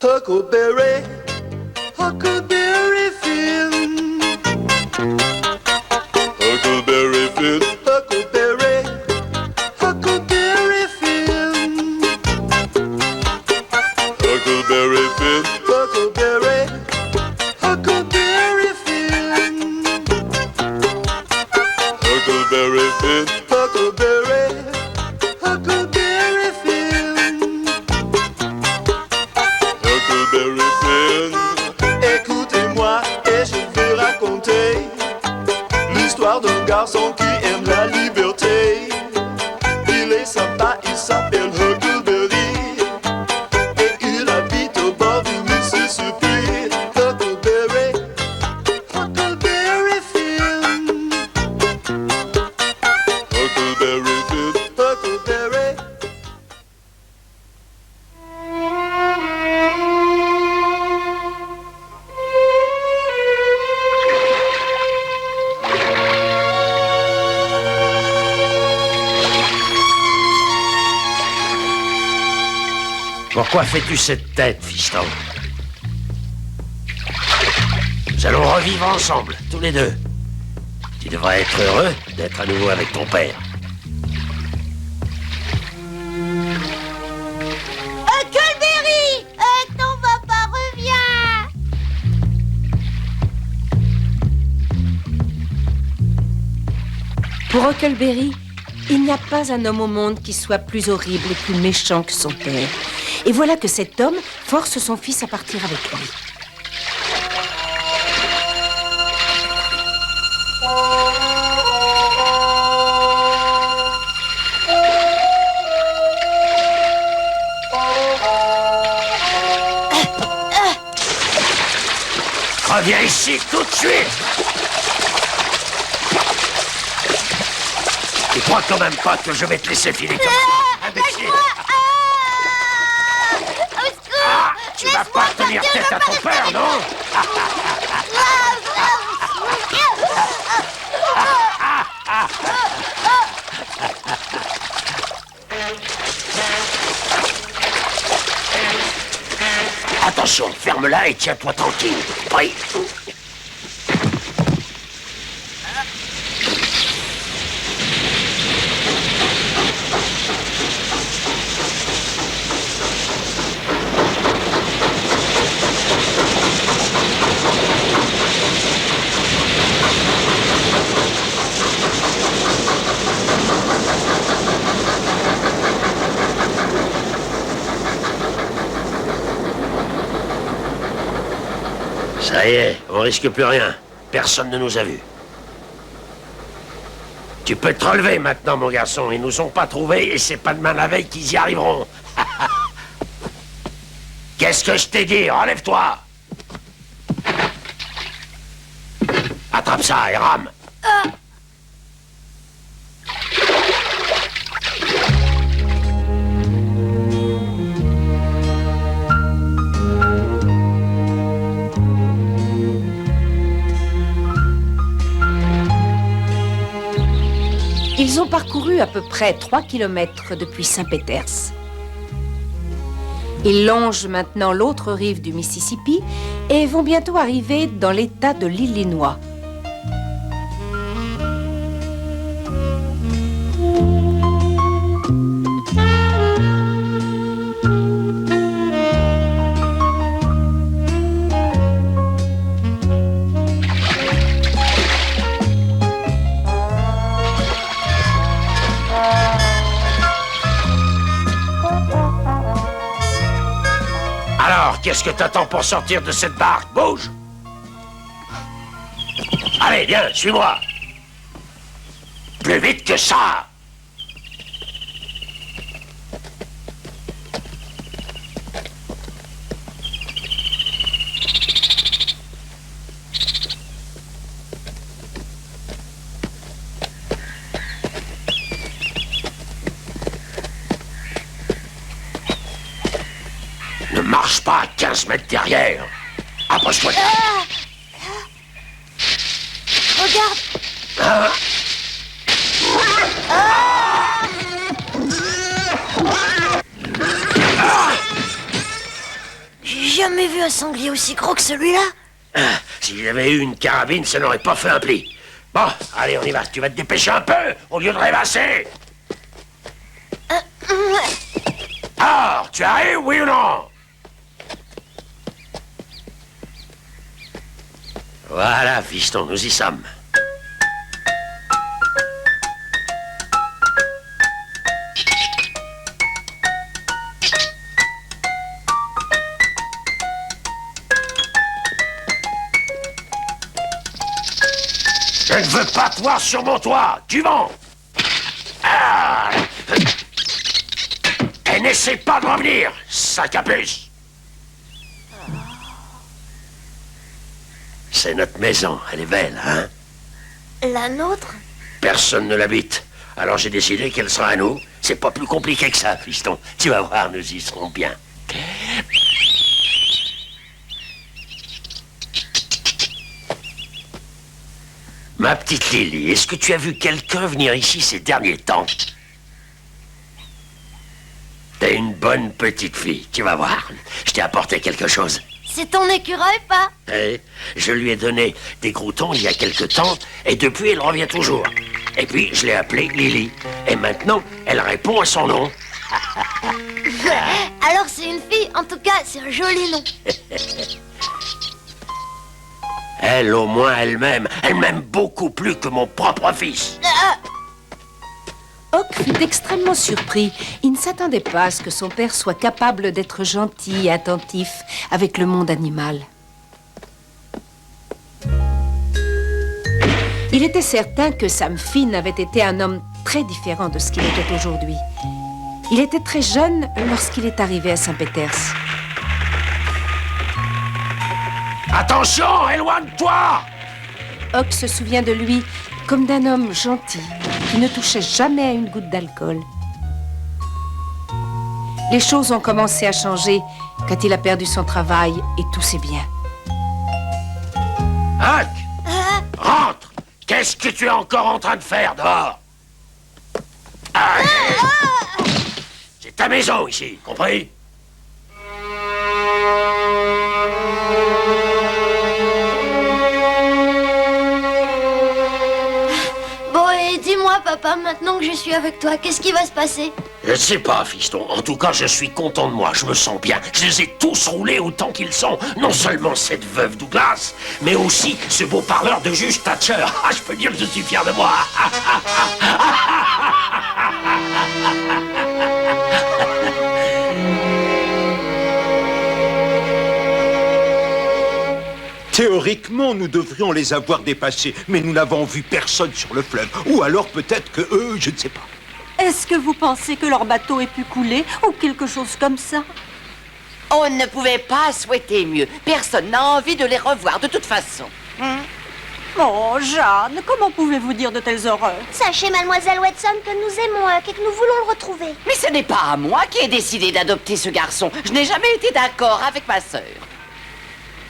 Huckleberry, Huckleberry Finn. Huckleberry Finn, Huckleberry, Huckleberry Finn. Huckleberry Finn, Huckleberry, Huckleberry Finn. Huckleberry Finn, Huckleberry, Huckleberry Finn. Huckleberry Finn. Écoutez-moi et je vais raconter l'histoire d'un garçon qui aime la liberté. Il est sympa, il s'appelle Huckleberry et il habite au bord du Mississippi. Huckleberry, Huckleberry Finn. Huckleberry Finn, Huckleberry. Pourquoi fais-tu cette tête, fiston? Nous allons revivre ensemble, tous les deux. Tu devrais être heureux d'être à nouveau avec ton père. Huckleberry, ton papa revient. Pour Huckleberry, il n'y a pas un homme au monde qui soit plus horrible et plus méchant que son père. Et voilà que cet homme force son fils à partir avec lui. Reviens ici tout de suite! Tu crois quand même pas que je vais te laisser filer comme ça, imbécile? Ah, tu vas pas tenir tête à ton père, non? Attention, ferme-la et tiens-toi tranquille. Oui. Ça y est, on risque plus rien. Personne ne nous a vus. Tu peux te relever maintenant, mon garçon. Ils nous ont pas trouvés et c'est pas demain la veille qu'ils y arriveront. Qu'est-ce que je t'ai dit? Relève-toi. Attrape ça et rame. Ils ont parcouru à peu près 3 kilomètres depuis Saint-Péters. Ils longent maintenant l'autre rive du Mississippi et vont bientôt arriver dans l'État de l'Illinois. Alors, qu'est-ce que t'attends pour sortir de cette barque? Bouge! Allez, viens, suis-moi! Plus vite que ça! Ne marche pas à 15 mètres derrière. Approche-toi. Regarde. Hein? Je jamais vu un sanglier aussi gros que celui-là. Si j'avais eu une carabine, ça n'aurait pas fait un pli. Bon, allez, on y va. Tu vas te dépêcher un peu, au lieu de rêvasser. Alors, tu arrives, oui ou non? Voilà, fiston, nous y sommes. Je ne veux pas te voir sur mon toit, du vent. Ah. Et n'essaie pas de revenir, sac à puce. C'est notre maison, elle est belle, hein? La nôtre? Personne ne l'habite. Alors j'ai décidé qu'elle sera à nous. C'est pas plus compliqué que ça, fiston. Tu vas voir, nous y serons bien. Ma petite Lily, est-ce que tu as vu quelqu'un venir ici ces derniers temps? T'es une bonne petite fille, tu vas voir. Je t'ai apporté quelque chose. C'est ton écureuil, pas? Eh, je lui ai donné des croutons il y a quelque temps, et depuis, elle revient toujours. Et puis, je l'ai appelée Lily. Et maintenant, elle répond à son nom. Alors c'est une fille, en tout cas, c'est un joli nom. Elle, au moins, elle m'aime beaucoup plus que mon propre fils. Hawk fut extrêmement surpris. Il ne s'attendait pas à ce que son père soit capable d'être gentil et attentif avec le monde animal. Il était certain que Sam Finn avait été un homme très différent de ce qu'il était aujourd'hui. Il était très jeune lorsqu'il est arrivé à Saint-Péters. Attention, éloigne-toi! Hawk se souvient de lui comme d'un homme gentil qui ne touchait jamais à une goutte d'alcool. Les choses ont commencé à changer quand il a perdu son travail et tous ses biens. Hawk! Rentre! Qu'est-ce que tu es encore en train de faire dehors? C'est ta maison ici, compris? Bon, et dis-moi, papa, maintenant que je suis avec toi, qu'est-ce qui va se passer? Je ne sais pas, fiston. En tout cas, je suis content de moi. Je me sens bien. Je les ai tous roulés autant qu'ils sont. Non seulement cette veuve Douglas, mais aussi ce beau parleur de juge Thatcher. Ah, je peux dire que je suis fier de moi. Théoriquement, nous devrions les avoir dépassés, mais nous n'avons vu personne sur le fleuve. Ou alors peut-être que eux, je ne sais pas. Est-ce que vous pensez que leur bateau ait pu couler ou quelque chose comme ça? On ne pouvait pas souhaiter mieux. Personne n'a envie de les revoir de toute façon. Oh, Jeanne, comment pouvez-vous dire de telles horreurs? Sachez, mademoiselle Watson, que nous aimons Huck et que nous voulons le retrouver. Mais ce n'est pas à moi qui ai décidé d'adopter ce garçon. Je n'ai jamais été d'accord avec ma sœur.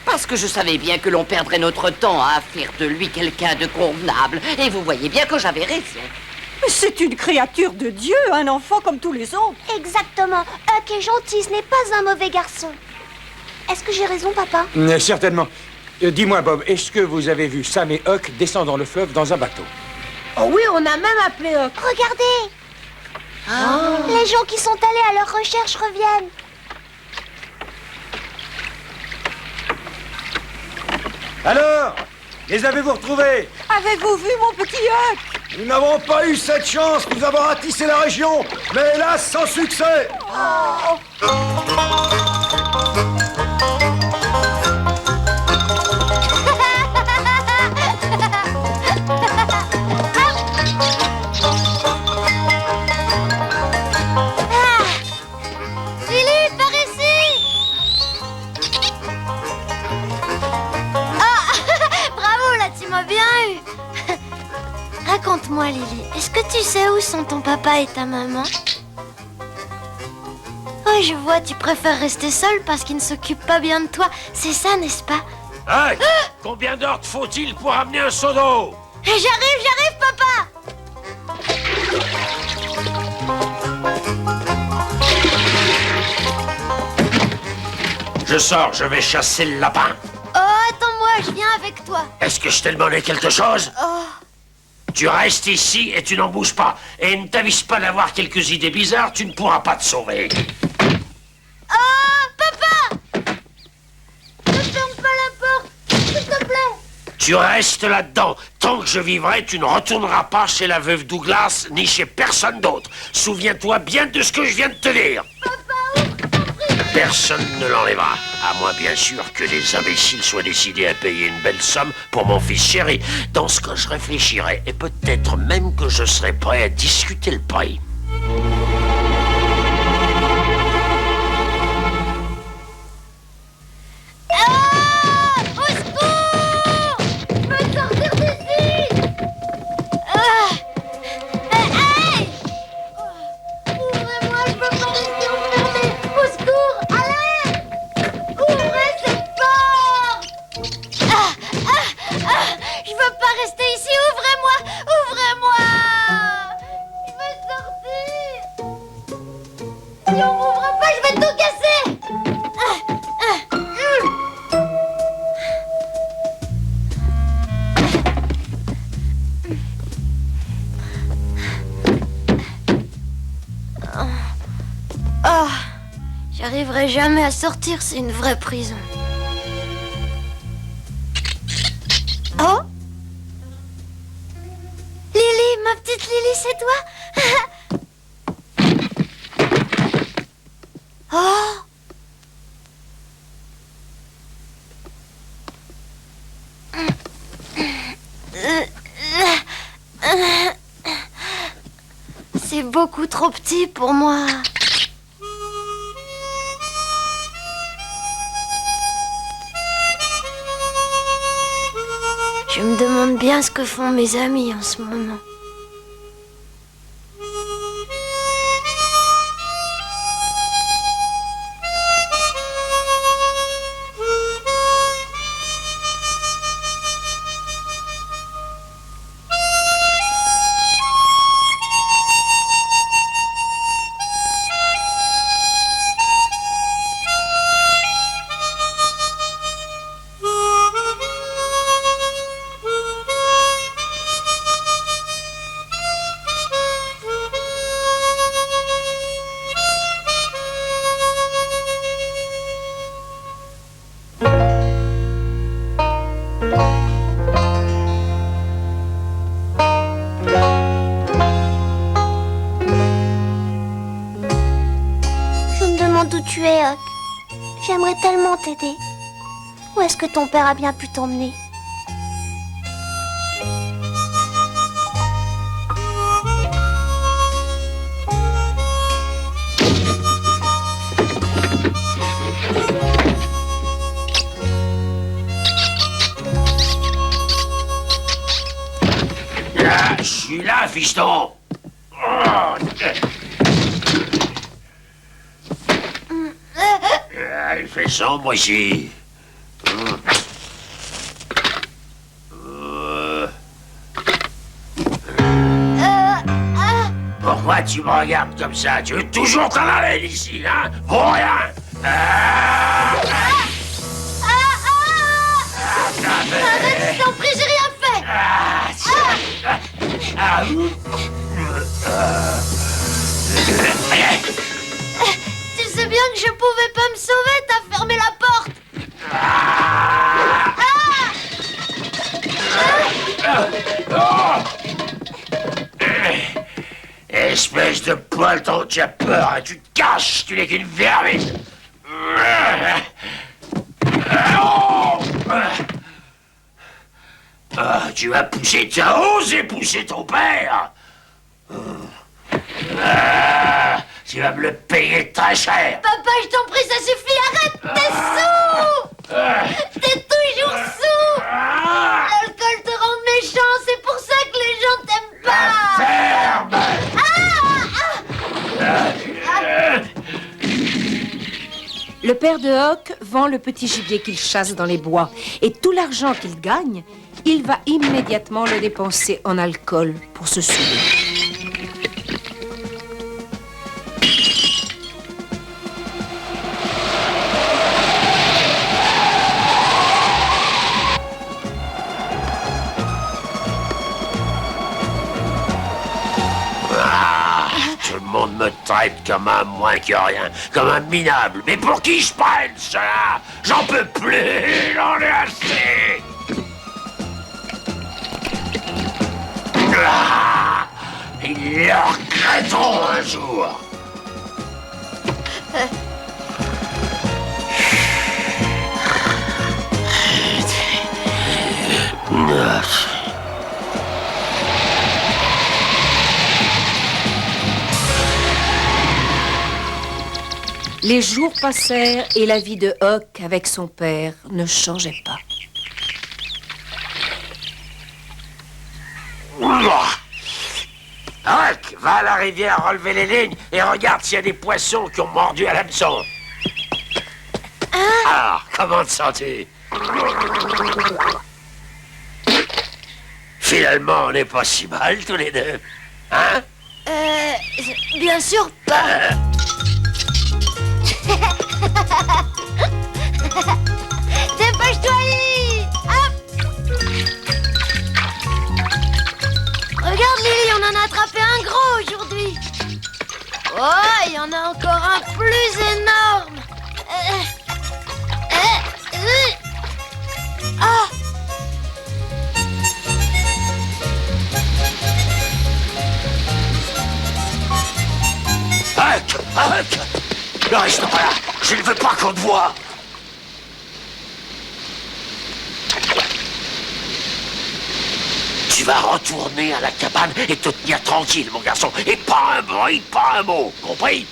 Parce que je savais bien que l'on perdrait notre temps à faire de lui quelqu'un de convenable. Et vous voyez bien que j'avais raison. Mais c'est une créature de Dieu, un enfant comme tous les autres. Exactement. Huck est gentil, ce n'est pas un mauvais garçon. Est-ce que j'ai raison, papa? Certainement. Dis-moi, Bob, est-ce que vous avez vu Sam et Huck descendre le fleuve dans un bateau? Oh oui, on a même appelé Huck. Regardez. Les gens qui sont allés à leur recherche reviennent. Alors, les avez-vous retrouvés? Avez-vous vu mon petit Huck? Nous n'avons pas eu cette chance, nous avons ratissé la région, mais hélas, sans succès. Lily, par ici. Bravo, là, tu m'as bien eu. Raconte-moi, Lily, est-ce que tu sais où sont ton papa et ta maman? Oh, je vois, tu préfères rester seule parce qu'ils ne s'occupent pas bien de toi. C'est ça, n'est-ce pas? Huck, combien d'heures te faut-il pour amener un seau d'eau? J'arrive, papa. Je Je sors, je vais chasser le lapin. Oh, attends-moi, je viens avec toi. Est-ce que je t'ai demandé quelque chose? Oh. Tu restes ici et tu n'en bouges pas. Et ne t'avise pas d'avoir quelques idées bizarres, tu ne pourras pas te sauver. Oh, papa! Ne ferme pas la porte, s'il te plaît. Tu restes là-dedans. Tant que je vivrai, tu ne retourneras pas chez la veuve Douglas, ni chez personne d'autre. Souviens-toi bien de ce que je viens de te dire. Personne ne l'enlèvera. À moins, bien sûr, que les imbéciles soient décidés à payer une belle somme pour mon fils chéri. Dans ce cas, je réfléchirai. Et peut-être même que je serai prêt à discuter le prix. J'arriverai jamais à sortir, c'est une vraie prison. Oh? Lily, ma petite Lily, c'est toi? Oh! C'est beaucoup trop petit pour moi. Je me demande bien ce que font mes amis en ce moment. Tu es, Huck. J'aimerais tellement t'aider. Où est-ce que ton père a bien pu t'emmener? Là, je suis là, fiston. Il fait sombre ici. Pourquoi tu me regardes comme ça? Tu veux toujours t'en aller d'ici, hein? Pour rien. Arrête, je t'en prie, j'ai rien fait. Tu sais bien que je pouvais pas me sauver, t'as fermé la porte. Espèce de poil, tant tu as peur, hein, tu te caches, tu n'es qu'une vermine. Tu as poussé, tu as osé pousser ton père. Tu vas me le payer très cher. Papa, je t'en prie, ça suffit, arrête, t'es sous. T'es toujours sous. L'alcool te rend méchant, c'est pour ça que les gens t'aiment pas. Ferme. Le père de Huck vend le petit gibier qu'il chasse dans les bois. Et tout l'argent qu'il gagne, il va immédiatement le dépenser en alcool pour se saouler. traite comme un moins que rien, comme un minable. Mais pour qui je prenne cela? J'en peux plus, j'en ai assez. Ah, ils le regretteront un jour. Les jours passèrent et la vie de Huck avec son père ne changeait pas. Huck, va à la rivière relever les lignes et regarde s'il y a des poissons qui ont mordu à l'hameçon. Alors, comment te sens-tu? Finalement, on n'est pas si mal tous les deux. Hein? Bien sûr pas. Dépêche-toi, Lily! Hop! Regarde, Lily, on en a attrapé un gros aujourd'hui. Oh, il y en a encore un plus énorme. Ah! Huck! Huck! Ne reste pas là! Je ne veux pas qu'on te voie! Tu vas retourner à la cabane et te tenir tranquille, mon garçon. Et pas un bruit, pas un mot. Compris?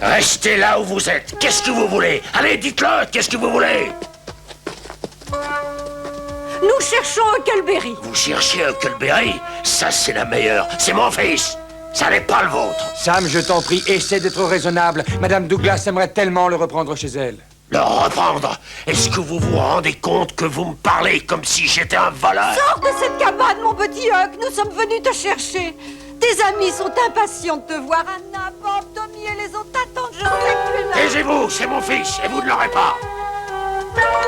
Restez là où vous êtes. Qu'est-ce que vous voulez? Allez, dites-le. Qu'est-ce que vous voulez? Nous cherchons Huckleberry. Vous cherchez Huckleberry? Ça, c'est la meilleure. C'est mon fils. Ça n'est pas le vôtre. Sam, je t'en prie, essaie d'être raisonnable. Madame Douglas aimerait tellement le reprendre chez elle. Le reprendre? Est-ce que vous vous rendez compte que vous me parlez comme si j'étais un voleur? Sors de cette cabane, mon petit Huck. Nous sommes venus te chercher. Tes amis sont impatients de te voir. Anna, Bob, Tommy et les autres t'attendent. Je serai plus là. Taisez-vous, c'est mon fils et vous ne l'aurez pas.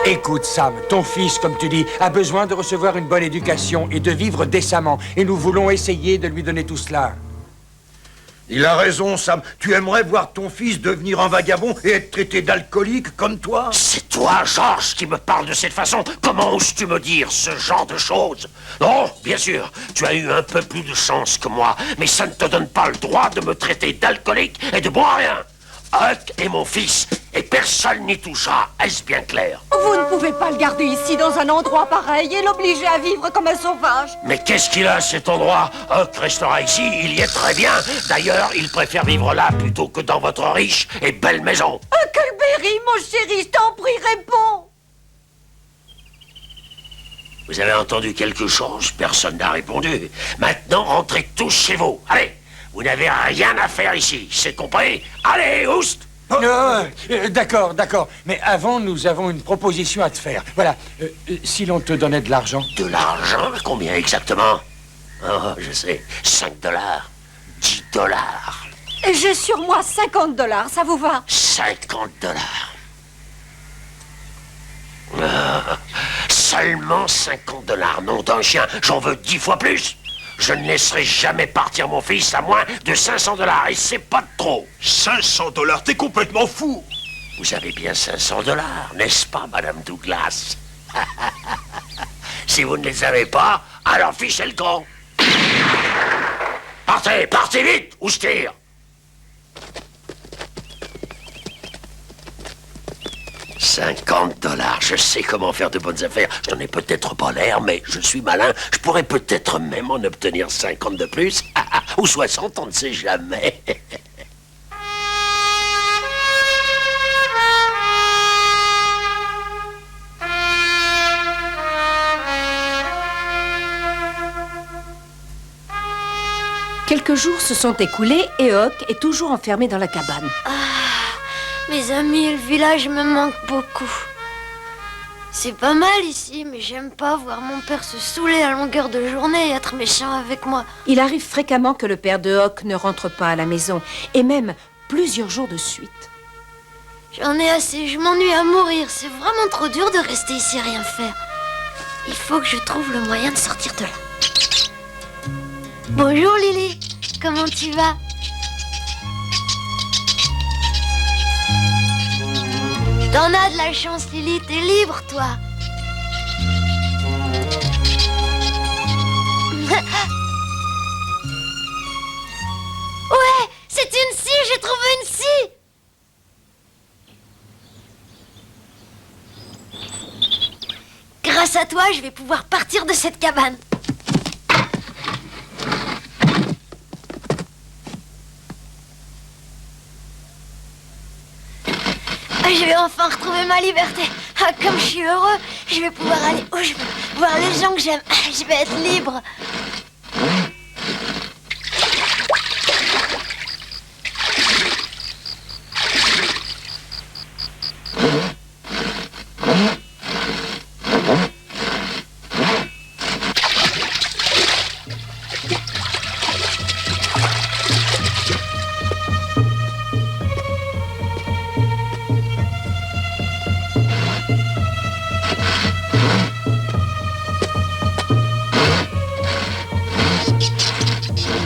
Écoute, Sam, ton fils, comme tu dis, a besoin de recevoir une bonne éducation et de vivre décemment. Et nous voulons essayer de lui donner tout cela. Il a raison, Sam. Tu aimerais voir ton fils devenir un vagabond et être traité d'alcoolique comme toi? C'est toi, Georges, qui me parle de cette façon. Comment oses-tu me dire ce genre de choses? Non, bien sûr, tu as eu un peu plus de chance que moi, mais ça ne te donne pas le droit de me traiter d'alcoolique et de boire rien. Huck est mon fils, et personne n'y touchera, est-ce bien clair? Vous ne pouvez pas le garder ici dans un endroit pareil et l'obliger à vivre comme un sauvage. Mais qu'est-ce qu'il a, cet endroit? Huck restera ici, il y est très bien. D'ailleurs, il préfère vivre là plutôt que dans votre riche et belle maison. Huckleberry, mon chéri, je t'en prie, réponds. Vous avez entendu quelque chose? Personne n'a répondu. Maintenant, rentrez tous chez vous. Allez, vous n'avez rien à faire ici, c'est compris? Allez, oust! D'accord, d'accord. Mais avant, nous avons une proposition à te faire. Voilà, si l'on te donnait de l'argent... De l'argent? Combien exactement? Oh, je sais, 5 dollars, 10 dollars. J'ai sur moi 50 $, ça vous va? 50 dollars. Seulement 50 dollars, nom d'un chien. J'en veux 10 fois plus. Je ne laisserai jamais partir mon fils à moins de 500 dollars, et c'est pas de trop. 500 $, t'es complètement fou. Vous avez bien 500 dollars, n'est-ce pas, Madame Douglas? Si vous ne les avez pas, alors fichez le camp. Partez, partez vite, ou je tire. $50, je sais comment faire de bonnes affaires. Je n'en ai peut-être pas l'air, mais je suis malin. Je pourrais peut-être même en obtenir 50 de plus. Ou 60, on ne sait jamais. Quelques jours se sont écoulés et Huck est toujours enfermé dans la cabane. Mes amis et le village me manquent beaucoup. C'est pas mal ici, mais j'aime pas voir mon père se saouler à longueur de journée et être méchant avec moi. Il arrive fréquemment que le père de Hock ne rentre pas à la maison, et même plusieurs jours de suite. J'en ai assez, je m'ennuie à mourir. C'est vraiment trop dur de rester ici à rien faire. Il faut que je trouve le moyen de sortir de là. Bonjour Lily, comment tu vas? T'en as de la chance Lily, t'es libre toi. Ouais, c'est une scie, j'ai trouvé une scie. Grâce à toi, je vais pouvoir partir de cette cabane. Je vais enfin retrouver ma liberté. Ah, comme je suis heureux, je vais pouvoir aller où je veux, voir les gens que j'aime. Je vais être libre.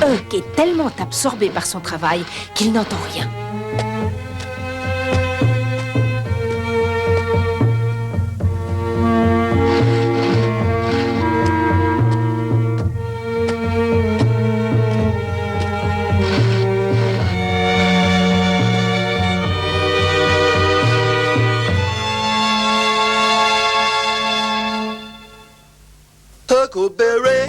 Huck est tellement absorbé par son travail qu'il n'entend rien. Huckleberry